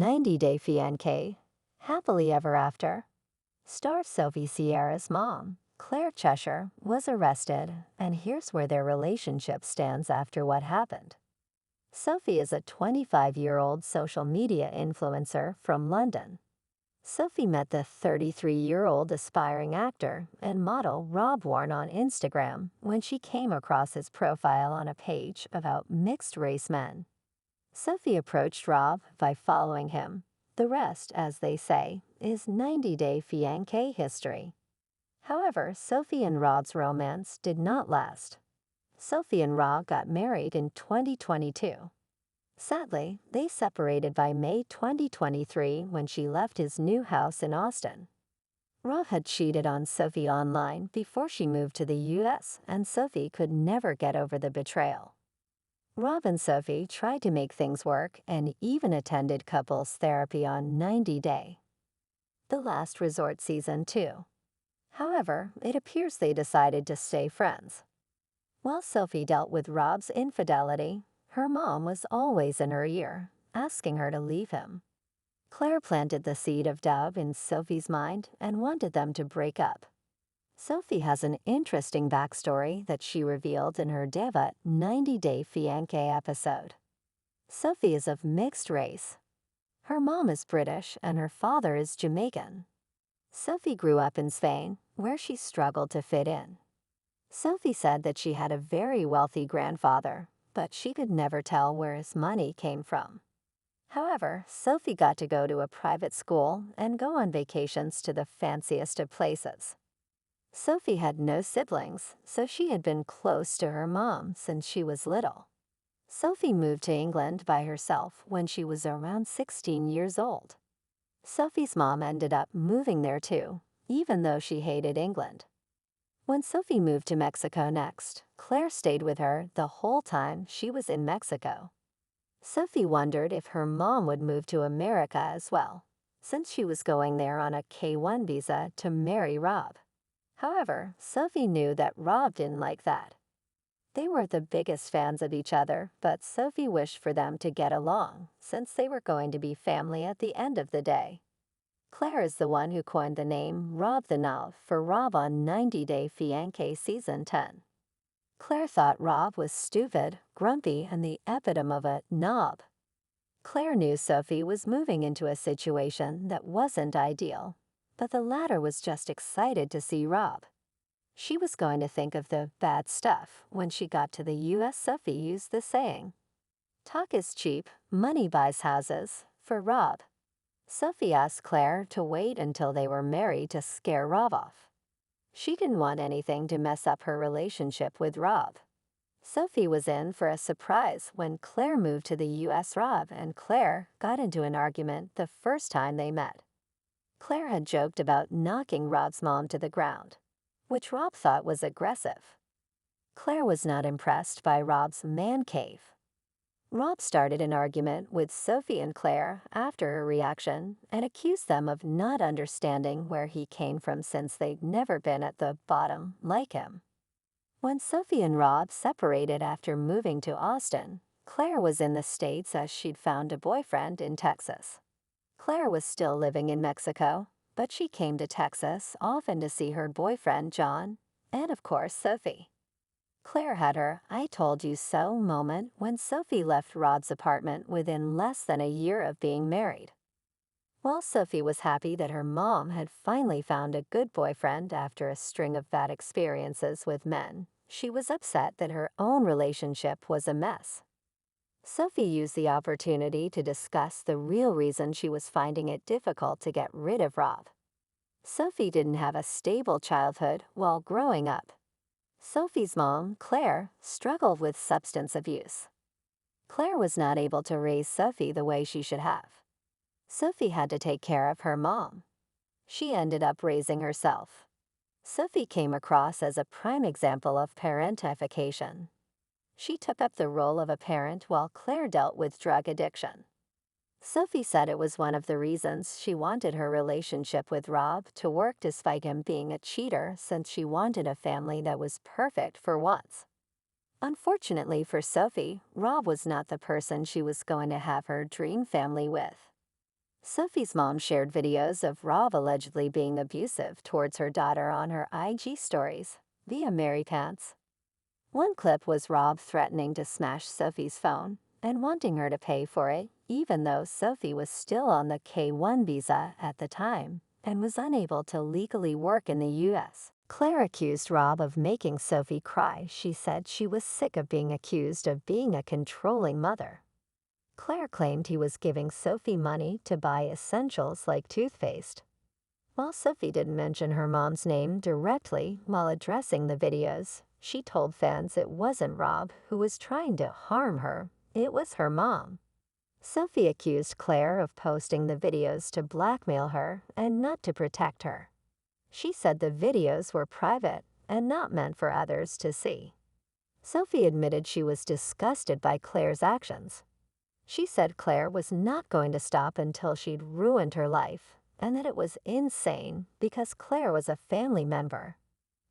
90 Day Fiancé, Happily Ever After. Star Sophie Sierra's mom, Claire Cheshire, was arrested, and here's where their relationship stands after what happened. Sophie is a 25-year-old social media influencer from London. Sophie met the 33-year-old aspiring actor and model Rob Warren on Instagram when she came across his profile on a page about mixed-race men. Sophie approached Rob by following him. The rest, as they say, is 90 Day Fiancé history. However, Sophie and Rob's romance did not last. Sophie and Rob got married in 2022. Sadly, they separated by May 2023 when she left his new house in Austin. Rob had cheated on Sophie online before she moved to the US, and Sophie could never get over the betrayal. Rob and Sophie tried to make things work and even attended couples therapy on 90 Day, the last resort season 2. However, it appears they decided to stay friends. While Sophie dealt with Rob's infidelity, her mom was always in her ear, asking her to leave him. Claire planted the seed of doubt in Sophie's mind and wanted them to break up. Sophie has an interesting backstory that she revealed in her debut 90 Day Fiancé episode. Sophie is of mixed race. Her mom is British and her father is Jamaican. Sophie grew up in Spain, where she struggled to fit in. Sophie said that she had a very wealthy grandfather, but she could never tell where his money came from. However, Sophie got to go to a private school and go on vacations to the fanciest of places. Sophie had no siblings, so she had been close to her mom since she was little. Sophie moved to England by herself when she was around 16 years old. Sophie's mom ended up moving there too, even though she hated England. When Sophie moved to Mexico next, Claire stayed with her the whole time she was in Mexico. Sophie wondered if her mom would move to America as well, since she was going there on a K-1 visa to marry Rob. However, Sophie knew that Rob didn't like that. They were the biggest fans of each other, but Sophie wished for them to get along, since they were going to be family at the end of the day. Claire is the one who coined the name Rob the Knob for Rob on 90 Day Fiancé Season 10. Claire thought Rob was stupid, grumpy, and the epitome of a knob. Claire knew Sophie was moving into a situation that wasn't ideal, but the latter was just excited to see Rob. She was going to think of the bad stuff when she got to the US. Sophie used the saying, "Talk is cheap, money buys houses," for Rob. Sophie asked Claire to wait until they were married to scare Rob off. She didn't want anything to mess up her relationship with Rob. Sophie was in for a surprise when Claire moved to the US. Rob and Claire got into an argument the first time they met. Claire had joked about knocking Rob's mom to the ground, which Rob thought was aggressive. Claire was not impressed by Rob's man cave. Rob started an argument with Sophie and Claire after her reaction and accused them of not understanding where he came from since they'd never been at the bottom like him. When Sophie and Rob separated after moving to Austin, Claire was in the States as she'd found a boyfriend in Texas. Claire was still living in Mexico, but she came to Texas often to see her boyfriend John and, of course, Sophie. Claire had her "I told you so" moment when Sophie left Rob's apartment within less than a year of being married. While Sophie was happy that her mom had finally found a good boyfriend after a string of bad experiences with men, she was upset that her own relationship was a mess. Sophie used the opportunity to discuss the real reason she was finding it difficult to get rid of Rob. Sophie didn't have a stable childhood while growing up. Sophie's mom, Claire, struggled with substance abuse. Claire was not able to raise Sophie the way she should have. Sophie had to take care of her mom. She ended up raising herself. Sophie came across as a prime example of parentification. She took up the role of a parent while Claire dealt with drug addiction. Sophie said it was one of the reasons she wanted her relationship with Rob to work despite him being a cheater, since she wanted a family that was perfect for once. Unfortunately for Sophie, Rob was not the person she was going to have her dream family with. Sophie's mom shared videos of Rob allegedly being abusive towards her daughter on her IG stories via Mary Pants. One clip was Rob threatening to smash Sophie's phone and wanting her to pay for it, even though Sophie was still on the K-1 visa at the time and was unable to legally work in the U.S. Claire accused Rob of making Sophie cry. She said she was sick of being accused of being a controlling mother. Claire claimed he was giving Sophie money to buy essentials like toothpaste. While Sophie didn't mention her mom's name directly while addressing the videos, she told fans it wasn't Rob who was trying to harm her, it was her mom. Sophie accused Claire of posting the videos to blackmail her and not to protect her. She said the videos were private and not meant for others to see. Sophie admitted she was disgusted by Claire's actions. She said Claire was not going to stop until she'd ruined her life, and that it was insane because Claire was a family member.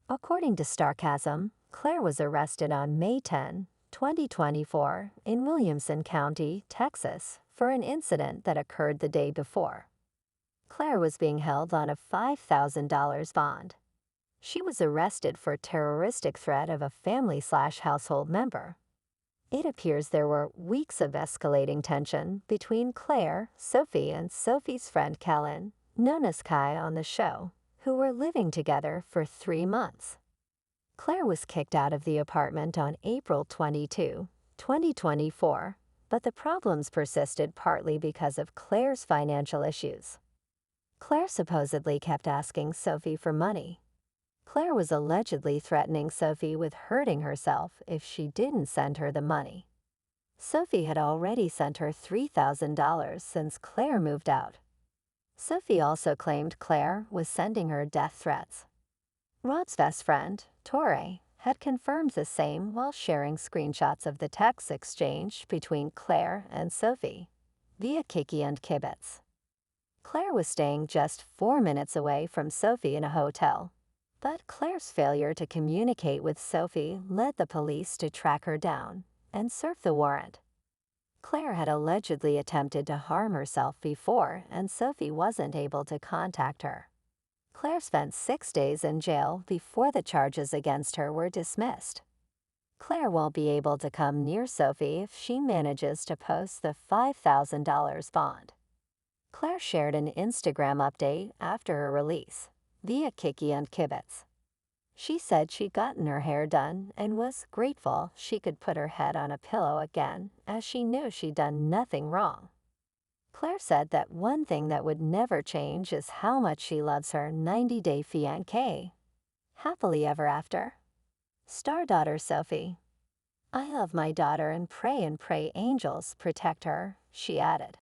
According to Starcasm, Claire was arrested on May 10, 2024, in Williamson County, Texas, for an incident that occurred the day before. Claire was being held on a $5,000 bond. She was arrested for terroristic threat of a family/household member. It appears there were weeks of escalating tension between Claire, Sophie, and Sophie's friend Kellen, known as Kai on the show, who were living together for 3 months. Claire was kicked out of the apartment on April 22, 2024, but the problems persisted partly because of Claire's financial issues. Claire supposedly kept asking Sophie for money. Claire was allegedly threatening Sophie with hurting herself if she didn't send her the money. Sophie had already sent her $3,000 since Claire moved out. Sophie also claimed Claire was sending her death threats. Rob's best friend, Torre, had confirmed the same while sharing screenshots of the texts exchanged between Claire and Sophie via Kiki and Kibitz. Claire was staying just 4 minutes away from Sophie in a hotel. But Claire's failure to communicate with Sophie led the police to track her down and serve the warrant. Claire had allegedly attempted to harm herself before, and Sophie wasn't able to contact her. Claire spent 6 days in jail before the charges against her were dismissed. Claire won't be able to come near Sophie if she manages to post the $5,000 bond. Claire shared an Instagram update after her release via Kiki and Kibitz. She said she'd gotten her hair done and was grateful she could put her head on a pillow again, as she knew she'd done nothing wrong. Claire said that one thing that would never change is how much she loves her 90-day fiancé. Happily ever after. Star daughter Sophie. I love my daughter and pray angels protect her, she added.